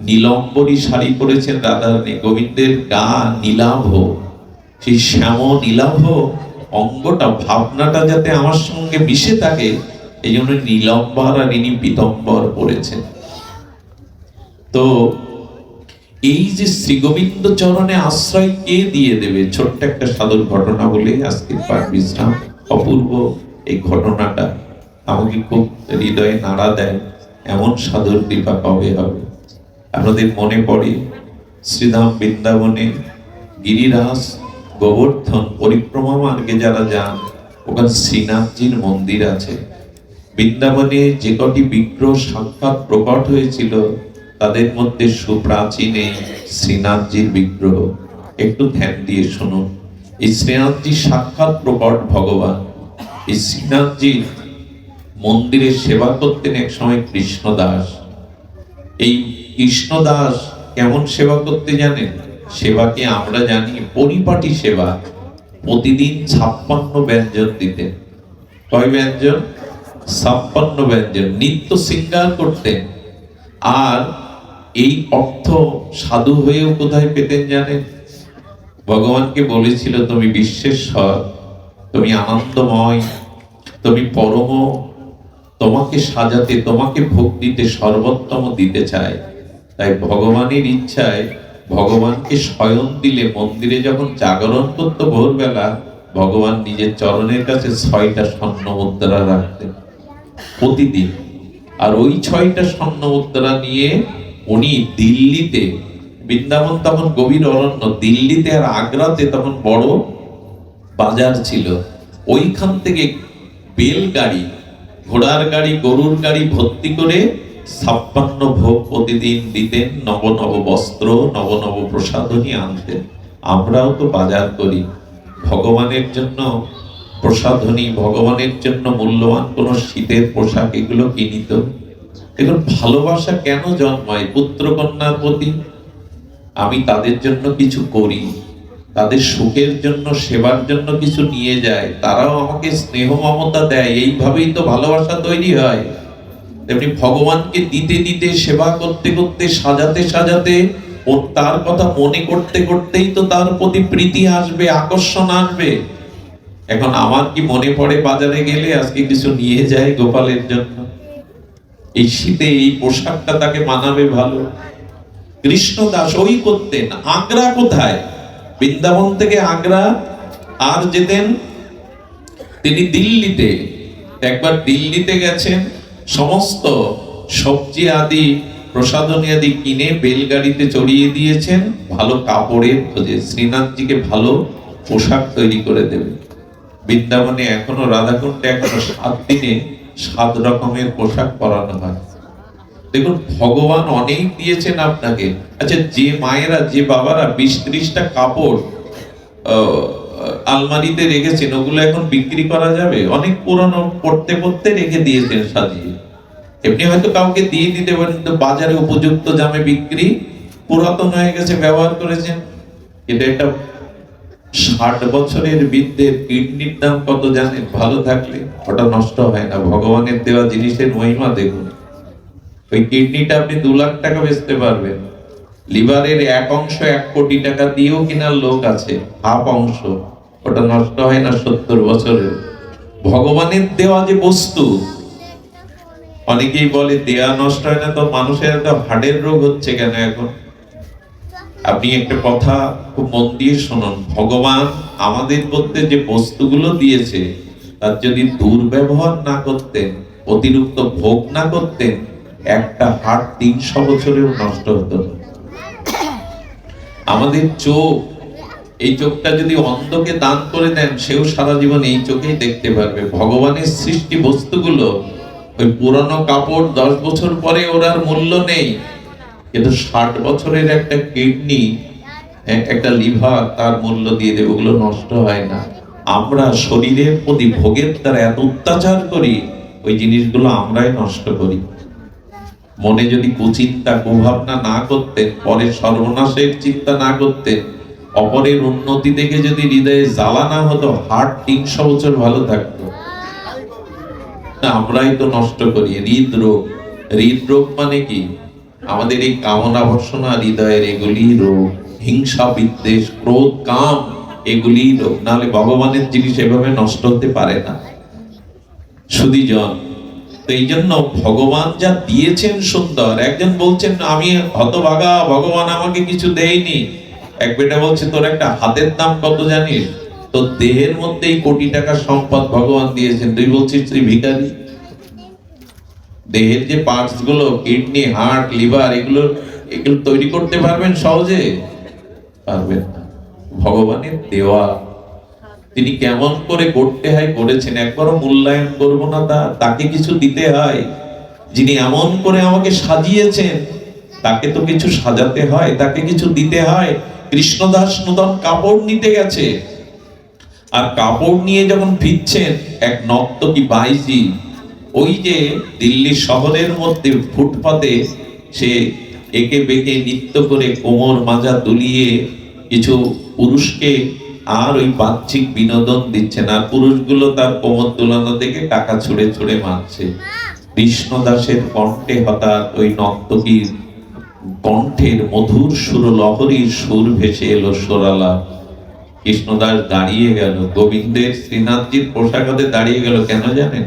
নীলম্বরী শাড়ি পরেছেন রাধারানী, গোবিন্দের গা নীলাভ, সেই শ্যাম নীলাভ অঙ্গটা, ভাবনাটা যাতে আমার সঙ্গে মিশে থাকে, এই জন্য নীলম্বর আর ইনি পীতম্বর পরেছেন। তো এই যে শ্রী গোবিন্দ চরণে আশ্রয় কে দিয়ে দেবে, ছোট্ট একটা সাধুর ঘটনা বলে আজকের পাঠ বিশ্রাম। অপূর্ব এই ঘটনাটা আমাকে খুব হৃদয়ে নাড়া দেয়। এমন সাধুর কৃপা কবে হবে? আপনাদের মনে পড়ে শ্রীধাম বৃন্দাবনে গিরিরাজ গোবর্ধন পরিক্রমা মার্গে যারা যান, ওখানে শ্রীনাথজির মন্দির আছে। বৃন্দাবনে যে কটি বিগ্রহ সাক্ষাৎ প্রকট হয়েছিল, তাদের মধ্যে সুপ্রাচীন এই শ্রীনাথজির বিগ্রহ। একটু ধ্যান দিয়ে শুনুন। এই শ্রীনাথজি সাক্ষাৎ প্রকট ভগবান। এই শ্রীনাথজির মন্দিরে সেবা করতেন এক সময় কৃষ্ণদাস। এই কৃষ্ণদাস কেমন সেবা করতে জানেন? সেবাকে আমরা জানি পরিপাটি সেবা। প্রতিদিন 56 ব্যঞ্জন দিতেন। কয় ব্যঞ্জন? 56 ব্যঞ্জন। নিত্য শৃঙ্গার করতেন। আর এই অর্থ সাধু হয়েও কোথায় পেতেন জানেন? ভগবানকে বলেছিল, তুমি বিশ্বেশ্বর, তুমি আনন্দময়, তুমি পরম, তোমাকে সাজাতে, তোমাকে ভোগ দিতে সর্বোত্তম দিতে চাই। তাই ভগবানের ইচ্ছায় ভগবানকে স্বয়ং দিলে, মন্দিরে যখন জাগরণ করতো ভোরবেলা, ভগবান নিজের চরণের কাছে 6টা স্বর্ণ মুদ্রা রাখতেন প্রতিদিন। আর ওই 6টা স্বর্ণ মুদ্রা নিয়ে উনি দিল্লিতে, বৃন্দাবন তখন গভীর অরণ্য, দিল্লিতে আর আগ্রাতে তখন বড় বাজার ছিল, ওইখান থেকে বেলগাড়ি, ঘোড়ার গাড়ি, গরুর গাড়ি ভর্তি করে 56 ভোগ প্রতিদিন দিতেন। নব নব বস্ত্র, নব নব প্রসাধনী আনতেন। আমরাও তো বাজার করি ভগবানের জন্য প্রসাধনী, ভগবানের জন্য মূল্যবান কোন শীতের পোশাক, এগুলো কিনি তো। এগুলো ভালোবাসা কেন জন্মায় পুত্র কন্যার প্রতি? আমি তাদের জন্য কিছু করি, তাদের সুখের জন্য, সেবার জন্য কিছু নিয়ে যায়, তারাও আমাকে স্নেহ মমতা দেয়, এইভাবেই তো ভালোবাসা তৈরি হয়। তেমনি ভগবানকে দিতে দিতে, সেবা করতে করতে, সাজাতে সাজাতে, ও তার কথা মনে করতে করতেই তো তার প্রতি প্রীতি আসবে, আকর্ষণ আসবে। এখন আমার কি মনে পড়ে বাজারে গেলে আজকে কিছু নিয়ে যায় গোপালের জন্য, এই শীতে এই পোশাকটা তাকে মানাবে ভালো। কৃষ্ণদাস ওই করতেন। আগ্রা কোথায়? বৃন্দাবন থেকে আগ্রা আর যেতেন তিনি দিল্লিতে। একবার দিল্লিতে গেছেন, সমস্ত সবজি আদি, প্রসাধনী আদি কিনে বেলগাড়িতে চড়িয়ে দিয়েছেন, ভালো কাপড়ের খোঁজে শ্রীনাথজিকে ভালো পোশাক তৈরি করে দেবে। বৃন্দাবনে এখনো রাধাকুণ্ডে এখনো 7 দিনে 7 রকমের পোশাক পরানো হয়। দেখুন, ভগবান অনেক দিয়েছেন আপনাকে। আচ্ছা, যে মায়েরা, যে বাবারা 20-30টা কাপড় আলমারিতে রেখেছেন, ওগুলো এখন বিক্রি করা যাবে? অনেক পুরনো পড়তে পড়তে রেখে দিয়েছেন সাজিয়ে। এমনি হয়তো কাউকে দিয়ে দিতে পারেন, কিন্তু বাজারে উপযুক্ত দামে বিক্রি, পুরাতন হয়ে গেছে, ব্যবহার করেছেন। কিন্তু এটা 60 বছরের বৃদ্ধের কিডনির দাম কত জানেন? ভালো থাকলে ওটা নষ্ট হয় না। ভগবানের দেওয়া জিনিসের মহিমা দেখুন। ওই কিডনিটা আপনি 2 লাখ টাকা বেচতে পারবেন। লিভারের এক অংশ 1 কোটি টাকা দিয়েও কেনার লোক আছে, হাফ অংশ, ওটা নষ্ট হয় না 70 বছরের। ভগবানের দেওয়া যে বস্তু, অনেকেই বলে দেয়া নষ্ট হয় না, তো মানুষের একটা হার্টের রোগ হচ্ছে কেন এখন? আপনি একটা কথা খুব মন দিয়ে শুনুন, ভগবান আমাদের মধ্যে যে বস্তুগুলো দিয়েছে তার যদি দুর্ব্যবহার না করতেন, অতিরিক্ত ভোগ না করতেন, একটা হার্ট 300 বছরেও নষ্ট হতো না। আমাদের চোখ, এই চোখটা যদি অন্ধকে দান করে দেন, সেও সারা জীবন এই চোখেই দেখতে পারবে। ভগবানের সৃষ্টি বস্তুগুলো, ওই পুরানো কাপড় 10 বছর পরে ওর আর মূল্য নেই, কিন্তু 60 বছরের একটা কিডনি, একটা লিভার, তার মূল্য দিয়ে দেবে, ওগুলো নষ্ট হয় না। আমরা শরীরের প্রতি ভোগের দ্বারা এত অত্যাচার করি, ওই জিনিসগুলো আমরাই নষ্ট করি। মনে যদি কুচিন্তা কুভাবনা না করতেন, পরের সর্বনাশের চিন্তা না করতেন, অপরের উন্নতি দেখে যদি হৃদয়ে জ্বালা না হতো, হার্ট 300 বছর ভালো থাকতো। আমরাই তো নষ্ট করি। হৃদরোগ, হৃদরোগ মানে কি? আমাদের এই কামনা বাসনা হৃদয়ের, এগুলি রোগ। হিংসা, বিদ্বেষ, ক্রোধ, কাম, এগুলি রোগ। নাহলে ভগবানের জিনিস এভাবে নষ্ট হতে পারে না। সুধীজন, তো এই জন্য ভগবান যা দিয়েছেন সুন্দর। একজন বলছেন আমি হতভাগা, ভগবান আমাকে কিছু দেয়নি। এক বেটা বলছে তোর একটা হাতের দাম কত জানিস? তোর দেহের মধ্যেই কোটি টাকার সম্পদ ভগবান দিয়েছেন, তুই বলছিস তুই ভিখারি। দেহের যে পার্টস গুলো, কিডনি, হার্ট, লিভার, এগুলো তৈরি করতে পারবেন সহজে? পারবেন না। ভগবানের দেওয়া, তিনি কেমন করে করতে হয় করেছেন, একবারও মূল্যায়ন করবো না। তাকে কিছু দিতে হয়। যিনি এমন করে আমাকে সাজিয়েছেন, তাকে তো কিছু সাজাতে হয়, তাকে কিছু দিতে হয়। কৃষ্ণদাস নূতন কাপড় নিতে গেছে, আর কাপড় নিয়ে যখন ফিরছেন, এক নর্তকী বাইজি, ওই যে দিল্লি শহরের মধ্যে ফুটপাতে সে একে বেঁকে নৃত্য করে কোমর মাজা দুলিয়ে কিছু পুরুষকে আর ওই বাহ্যিক বিনোদন দিচ্ছেন, আর পুরুষগুলো তার কোমর দুলানো দেখে টাকা ছুঁড়ে ছুঁড়ে মারছে। কৃষ্ণদাসের কণ্ঠে হঠাৎ ওই নর্তকীর কণ্ঠের মধুর সুর লহরীর সুর ভেসে এলো সরালা। কৃষ্ণদাস দাঁড়িয়ে গেল, গোবিন্দের শ্রীনাথজির পোশাকাতে দাঁড়িয়ে গেল। কেন জানেন?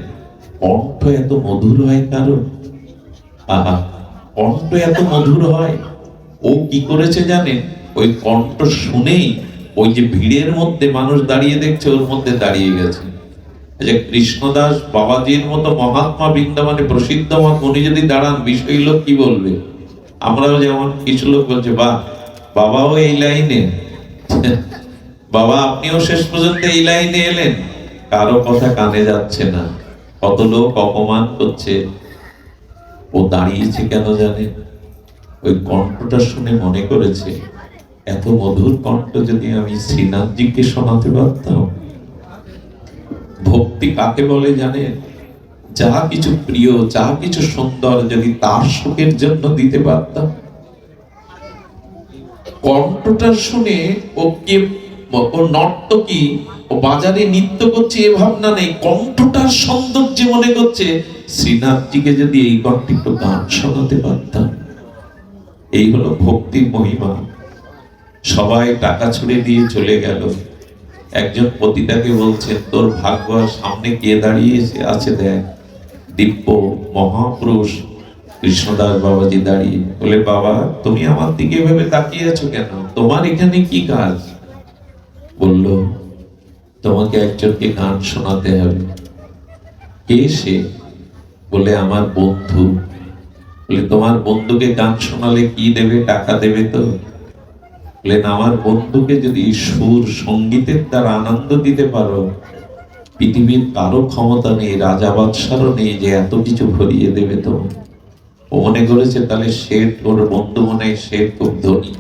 কণ্ঠ এত মধুর হয় কারো? আহা, কণ্ঠ এত মধুর হয়। ও কি করেছে জানেন? ওই কণ্ঠ শুনেই ওই যে ভিড়ের মধ্যে মানুষ দাঁড়িয়ে দেখছে, ওর মধ্যে দাঁড়িয়ে গেছে। যে কৃষ্ণদাস বাবাজির মতো মহাত্মা, বৃন্দাবনে প্রসিদ্ধ উনি যদি দাঁড়ান, বিষয়ী লোক কি বলবে? আমরাও যেমন কিছু লোক বলছে, বাহ, বাবাও এই লাইনে, বাবা আপনিও শেষ পর্যন্ত এই লাইনে এলেন। কারো কথা কানে যাচ্ছে না, কত লোক অপমান করছে। ও দাঁড়িয়েছে কেন জানেন? ওই কণ্ঠটা শুনে মনে করেছে, এত মধুর কণ্ঠ যদি আমি শ্রীনাথজিকে শোনাতে পারতাম। ভক্তি কাকে বলে জানেন? যা কিছু প্রিয়, যা কিছু সুন্দর যদি তার সুখের জন্য দিতে পারতাম। কণ্ঠটা শুনে ও নর্তকী, ও বাজারে নৃত্য করছে এ ভাবনা নেই, কণ্ঠটার সৌন্দর্য মনে করছে শ্রীনাথজিকে যদি এই কণ্ঠে একটু গান শোনাতে পারতাম। এই হলো ভক্তির মহিমা। সবাই টাকা ছুড়ে দিয়ে চলে গেল। একজন পতিতাকে বলছেন, তোর ভাগ্য, সামনে কে দাঁড়িয়ে আছে দেখ। দিব্য মহাপুরুষ কৃষ্ণদাস বাবাজি দাঁড়িয়ে। বলে, বাবা তুমি আমার দিকে ভেবে তাকিয়ে আছো কেন? তোমার এখানে কি কাজ? বলল, তোমাকে একজনকে গান শোনাতে হবে। কে সে? বলে, আমার বন্ধু। বলে, তোমার বন্ধুকে গান শোনালে কি দেবে? টাকা দেবে তো? বলেন, আমার বন্ধুকে যদি সুর সঙ্গীতের দ্বারা আনন্দ দিতে পারো, পৃথিবীর কারো ক্ষমতা নেই, রাজা বাদশারও নেই যে এত কিছু ভরিয়ে দেবে। তো ও মনে করেছে তাহলে শেঠ, ওর বন্ধু মনে হয় শেঠ খুব ধনী,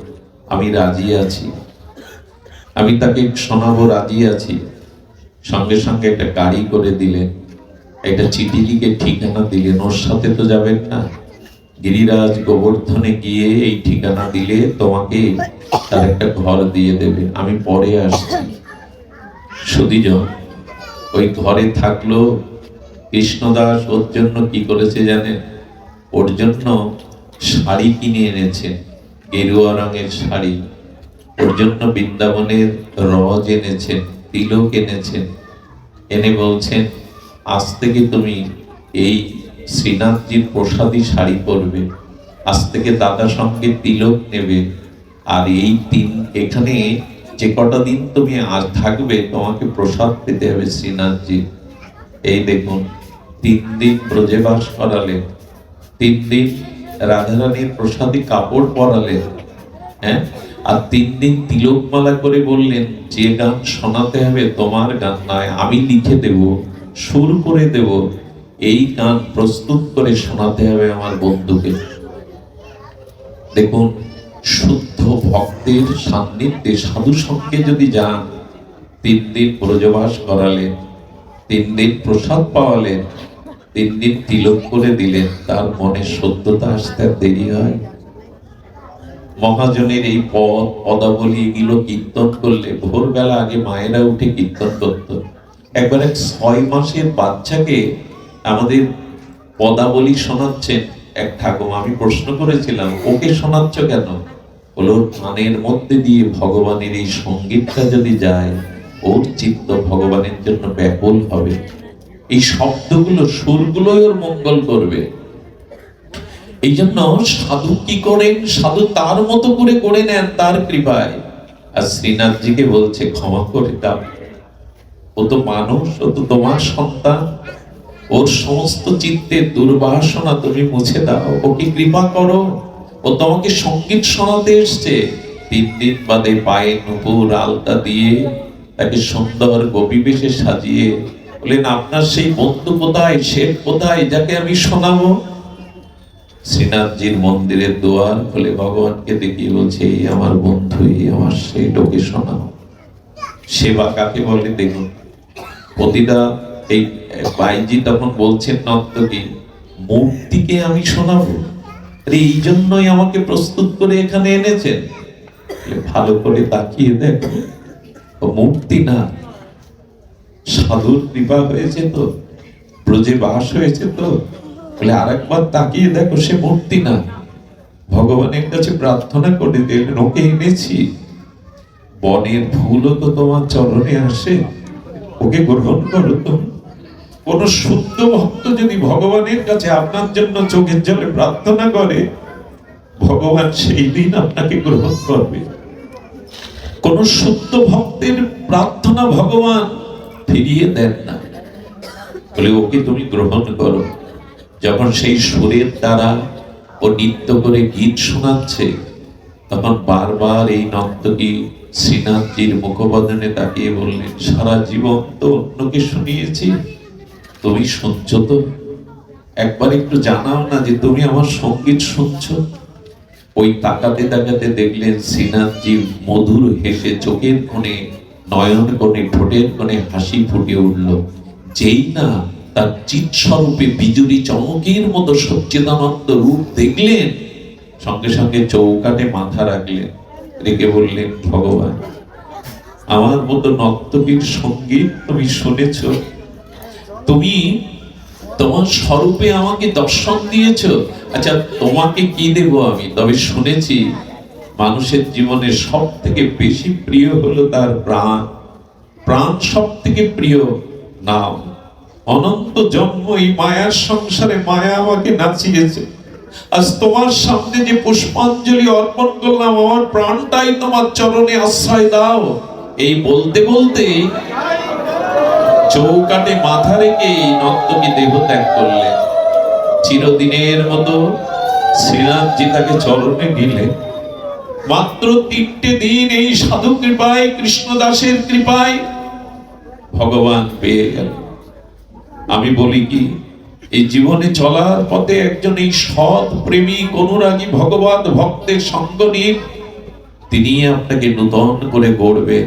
আমি রাজি আছি, আমি তাকে শোনাবো, রাজি আছি। সঙ্গে সঙ্গে একটা গাড়ি করে দিলেন। একটা চিঠি লিখে ঠিকানা দিলেন, ওর সাথে তো যাবেন না, গিরিরাজ গোবর্ধনে গিয়ে এই ঠিকানা দিলে তোমাকে তার একটা ঘর দিয়ে দেবে, আমি পরে আসছি। সুধীজন ওই ঘরে থাকলো। কৃষ্ণদাস ওর জন্য কি করেছে জানেন? ওর জন্য শাড়ি কিনে এনেছেন, গেরুয়া রঙের শাড়ি। ওর জন্য বৃন্দাবনের রজ এনেছেন, তিলক এনেছেন। এনে বলছেন, আজ থেকে তুমি এই শ্রীনাথজির প্রসাদী শাড়ি পরবে, আজ থেকে দাদা সঙ্গে তিলক নেবে, আর এই এখানে যে কটা দিন তুমি আজ থাকবে তোমাকে প্রসাদ পেতে হবে শ্রীনাথজি। এই দেখুন, 3 দিন ব্রজে বাস করালেন, 3 দিন রাধারানীর প্রসাদী কাপড় পরালেন, হ্যাঁ, আর 3 দিন তিলকমালা করে বললেন যে গান শোনাতে হবে তোমার গান নয়, আমি লিখে দেব, সুর করে দেব, এই গান প্রস্তুত করে শোনাতে হবে আমার বন্ধুকে। দেখুন, শুদ্ধ ভক্তের সান্নিধ্যে সাধু সঙ্গে যদি যান, 3 দিন ব্রজবাস করালেন, 3 দিন প্রসাদ পাওয়ালেন, 3 দিন তিলক করে দিলেন, তার মনে সত্যতা আসতে দেরি হয়? মহাজনের এই পদাবলী এগুলো কীর্তন করলে ভোরবেলা আগে মায়েরা উঠে কীর্তন করত। একবার এক 6 মাসের বাচ্চাকে আমাদের পদাবলী শোনাচ্ছেন এক ঠাকুমা। আমি প্রশ্ন করেছিলাম, ওকে শোনাচ্ছ কেন? বলো, কানের মধ্যে দিয়ে ভগবানের এই সঙ্গীতটা যদি যায়, ওর চিত্ত ভগবানের জন্য ব্যাকুল হবে, এই শব্দগুলো সুরগুলোই ওর মঙ্গল করবে। এই জন্য সাধু কি করেন? সাধু তার মতো করে নেন তার কৃপায়। আর শ্রীনাথজিকে বলছে, ক্ষমা করে দাও, ও তো মানুষ, ও তো তোমার সন্তান, ওর সমস্ত চিত্তের দুর্বাসনা তুমি মুছে দাও, ওকে কৃপা করো, ও তোমাকে সঙ্গীত শোনাতে এসছে। 3 দিন বাদে পায়ে নুপুর আলতা দিয়ে তাকে সুন্দর গোপী বেশে সাজিয়ে বলেন, আপনার সেই বন্ধু কোথায়, শেঠ কোথায়, যাকে আমি শোনাবো? শ্রীনাথজির মন্দিরের দুয়ার খুলে ভগবানকে দেখিয়ে বলছে, এই আমার বন্ধু, এই আমার সেই, লোকে শোনাও। সেবা কাকে বলে দেখুন। প্রতিটা এই বাইজি তখন বলছেন নর্তকী, মূর্তিকে আমি শোনাবো, এই জন্যই আমাকে প্রস্তুত করে এখানে এনেছেন। ভালো করে তাকিয়ে দেখো, ও মূর্তি না, সাধুর কৃপা হয়েছে তো, ব্রজে বাস হয়েছে তো। বলে, আরেকবার তাকিয়ে দেখো, সে মূর্তি না। ভগবানের কাছে প্রার্থনা করে দিলেন, ওকে এনেছি, বনের ফুলও তো তোমার চরণে আসে, ওকে গ্রহণ করো তো। কোন শুদ্ধ ভক্ত যদি ভগবানের কাছে আপনার জন্য চোখের জলে প্রার্থনা করে, ভগবান সেই দিন আপনাকে গ্রহণ করবে। কোন শুদ্ধ ভক্তের প্রার্থনা ভগবান ফিরিয়ে দেন না। বলে, ওকে তুমি গ্রহণ করো। যখন সেই সুরের দ্বারা ও নৃত্য করে গীত শোনাচ্ছে, তখন বারবার এই নর্তকী শ্রীনাথজির মুখবদনে তাকিয়ে বললেন, সারা জীবন তো অন্যকে শুনিয়েছি, তুমি শুনছো তো? একবার একটু জানাও না যে তুমি আমার সঙ্গীত শুনছো? ওই তাকাতে তাকাতে দেখলেন শ্রীনাথজি মধুর হেসে চোখের কোণে, নয়ন কোণে, ঠোঁটের কোণে হাসি ফুটে উঠল। যেই না তার চিৎস্বরূপে বিজুলি চমকের মতো সচ্চিদানন্দ রূপ দেখলেন, সঙ্গে সঙ্গে চৌকাটে মাথা রাখলেন, রেখে বললেন, ভগবান, আমার মতো নর্তকীর সঙ্গীত তুমি শুনেছ, তুমি তোমার স্বরূপে আমাকে দর্শন দিয়েছ। আচ্ছা, তোমাকে কি দেব আমি? তবে শুনেছি মানুষের জীবনে সব থেকে বেশি প্রিয় হলো তার প্রাণ, প্রাণ সব থেকে প্রিয় নাম। অনন্ত জন্ম এই মায়ার সংসারে মায়া আমাকে নাচিয়েছে, আজ তোমার সামনে যে পুষ্পাঞ্জলি অর্পণ করলাম, আমার প্রাণটাই তোমার চরণে আশ্রয় দাও। এই বলতে বলতে চৌকাটে মাথা রেখে নর্তকী দেহ ত্যাগ করলেন। চিরদিনের মতো শ্রীনাথজি তাকে চরণে নিলেন। মাত্র 3টে দিন এই সাধু কৃপায়, কৃষ্ণদাসের কৃপায় ভগবান পেয়ে গেল। আমি বলি কি, এই জীবনে চলার পথে একজন এই সৎ প্রেমিক অনুরাগী ভগবত ভক্তের সঙ্গ নিন, তিনি আপনাকে নূতন করে গড়বে।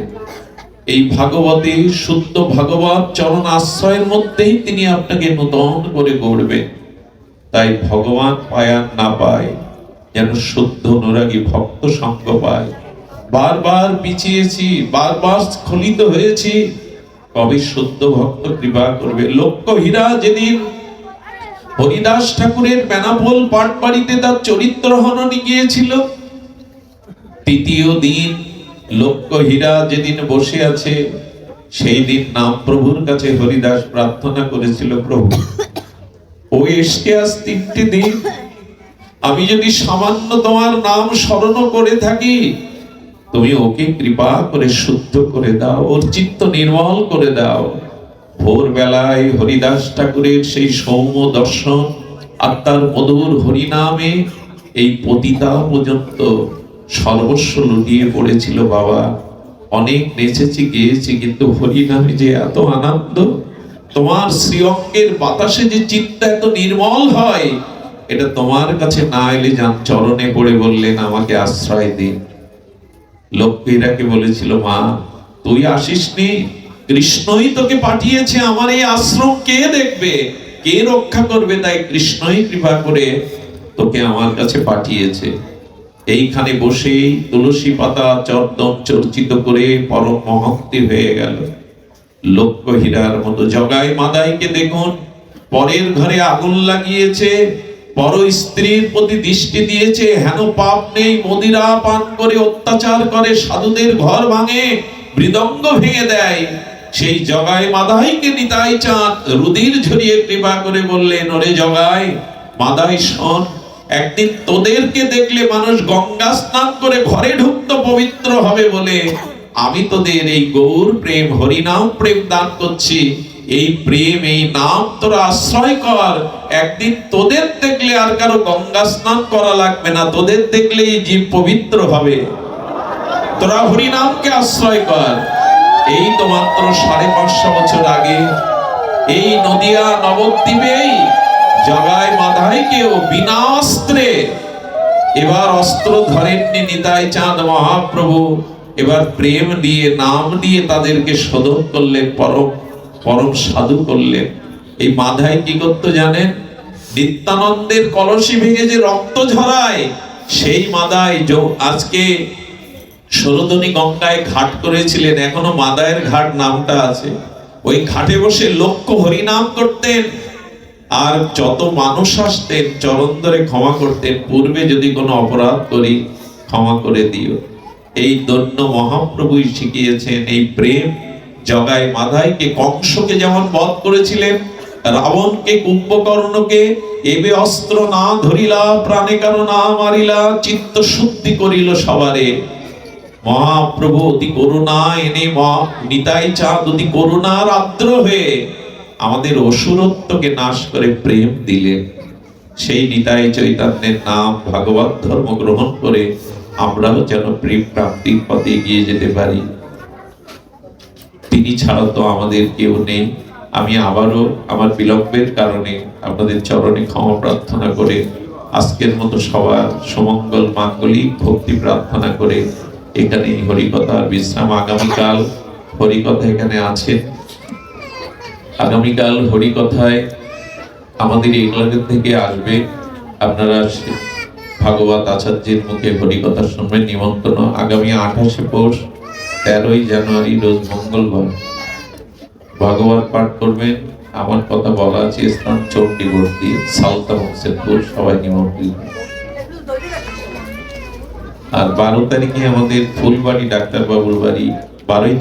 এই ভাগবতে শুদ্ধ ভাগবত চরণ আশ্রয়ের মধ্যেই তিনি আপনাকে নূতন করে গড়বেন। তাই ভগবান পায় না পায়, যেন শুদ্ধ অনুরাগী ভক্ত সঙ্গ পায়। বারবার পিছিয়েছি, বারবার স্খলিত হয়েছি, কবে শুদ্ধ ভক্ত কৃপা করবে। লক্ষ্য হীরা যেদিন হরিদাস ঠাকুরের বেনাপোল পাট বাড়িতে তার চরিত্র হননে গিয়েছিল, তৃতীয় দিন লক্ষ্য হীরা যেদিন বসে আছে, সেই দিন নাম প্রভুর কাছে হরিদাস প্রার্থনা করেছিল, প্রভু ও এসকে আজ 3টে দিন, আমি যদি সামান্য তোমার নাম স্মরণ করে থাকি, তুমি ওকে কৃপা করে শুদ্ধ করে দাও, ওর চিত্ত নির্মল করে দাও। ভোর বেলায় হরিদাস ঠাকুরের সেই সৌম্য দর্শন আর তার মধুর হরিনামে এই পতিতা পর্যন্ত সর্বস্ব লুটিয়ে পড়েছিল। বাবা, অনেক নেচেছি গেয়েছি, কিন্তু হরিনামে যে এত আনন্দ, তোমার শ্রীঅঙ্গের বাতাসে যে চিত্ত এত নির্মল হয়, এটা তোমার কাছে না এলে যান চরণে পড়ে বললেন আমাকে আশ্রয় দিন। লক্ষ্মীরাকে বলেছিল, মা তুই আসিসনি, কৃষ্ণই তোকে পাঠিয়েছে, আমার এই আশ্রম কে দেখবে, কে রক্ষা করবে, তাই কৃষ্ণই কৃপা করে তোকে আমার কাছে পাঠিয়েছে। এইখানে বসেই তুলসী পাতা চর্দন চর্চিত করে পরম মহত্তি হয়ে গেল। লক্ষ্য হীরার মতো জগাই মাদাইকে দেখুন, পরের ঘরে আগুন লাগিয়েছে, পর স্ত্রীর প্রতি দৃষ্টি দিয়েছে, হেন পাপ নেই, মদিরা পান করে অত্যাচার করে, সাধুদের ঘর ভাঙে, মৃদঙ্গ ভেঙে দেয়। সেই জগাই মাদাইকে নিতাই চাঁদ রুধির ঝরিয়ে কৃপা করে বললেন, ওরে জগাই মাদাই শোন, একদিন তোদেরকে দেখলে মানুষ গঙ্গা স্নান করে ঘরে ঢুকতো পবিত্র হবে বলে, আমি তোদের এই গৌর প্রেম হরিনাম প্রেম দান করছি। এই প্রেম এই নাম তোরা আশ্রয় কর, একদিন তোদের দেখলে আর কারো গঙ্গা স্নান করা লাগবে না, তোদের দেখলে এই জীব পবিত্র হবে। তোরা হরিনামকে আশ্রয় কর। এই তো মাত্র 550 বছর আগে এই নদিয়া নবদ্বীপেই জগাই মাদাইকেও বিনা অস্ত্রে, এবার অস্ত্র ধরেননি নিতাই চাঁদ মহাপ্রভু, এবার প্রেম দিয়ে নাম দিয়ে তাদেরকে শোধন করলেন, পরম পরম সাধু করলেন। এই মাদাই কি করতো জানেন? নিত্যানন্দের কলসি ভেঙে যে রক্ত ঝরায়, সেই মাদাই আজকে সরোদনী গঙ্গায় ঘাট করেছিলেন, এখনো মাদায়ের ঘাট নামটা আছে। ওই ঘাটে বসে লক্ষ্য হরিনাম করতেন, আর যত মানুষ আসতেন চরণ ধরে ক্ষমা করতেন, পূর্বে যদি কোনো অপরাধ করি ক্ষমা করে দিও। এই দৈন্য মহাপ্রভুই শিখিয়েছেন এই প্রেম। জগাই মাদাইকে কংসকে যেমন বধ করেছিলেন, রাবণকে কুম্ভকর্ণকে এবে অস্ত্র না ধরিলা, প্রাণে কারো না মারিলা, চিত্ত শুদ্ধি করিল সবারে। মহাপ্রভু অতি করুণা এনে নিতাই চাঁদ অতি করুণার আর্দ্র হয়ে আমাদের অসুরত্বকে নাশ করে প্রেম দিলেন। সেই নিতাই চৈতন্যের নাম ভাগবত ধর্ম গ্রহণ করে আমরাও যেন প্রেম প্রাপ্তির পথে এগিয়ে যেতে পারি। তিনি ছাড়া তো আমাদের কেউ নেই। আমি আবারও আমার বিলম্বের কারণে আপনাদের চরণে ক্ষমা প্রার্থনা করে আজকের মতো সবার সুমঙ্গল মাঙ্গলিক ভক্তি প্রার্থনা করে এখানে হরিকথার বিশ্রাম। আগামীকাল হরিকথা এখানে আছে। আগামীকাল হরিকথায় আমাদের এগুলোর থেকে আসবে, আপনারা ভাগবত আচার্যের মুখে হরিকথা শুনবেন। নিমন্ত্রণ আগামী 28শে পৌষ 13ই জানুয়ারি রোজ মঙ্গলবার ভাগবত পাঠ করবেন। আমার কথা বলা আছে, স্থান চণ্ডীবর্তী সালতা মকসেদপুর, সবাই নিমন্ত্রিত। আর 12 তারিখে আমাদের ফুলবাড়ি ডাক্তার বাবুর বাড়ি, 12ই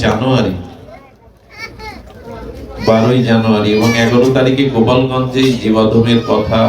জানুয়ারি এবং 11 তারিখে গোপালগঞ্জে জীবাধমের কথা।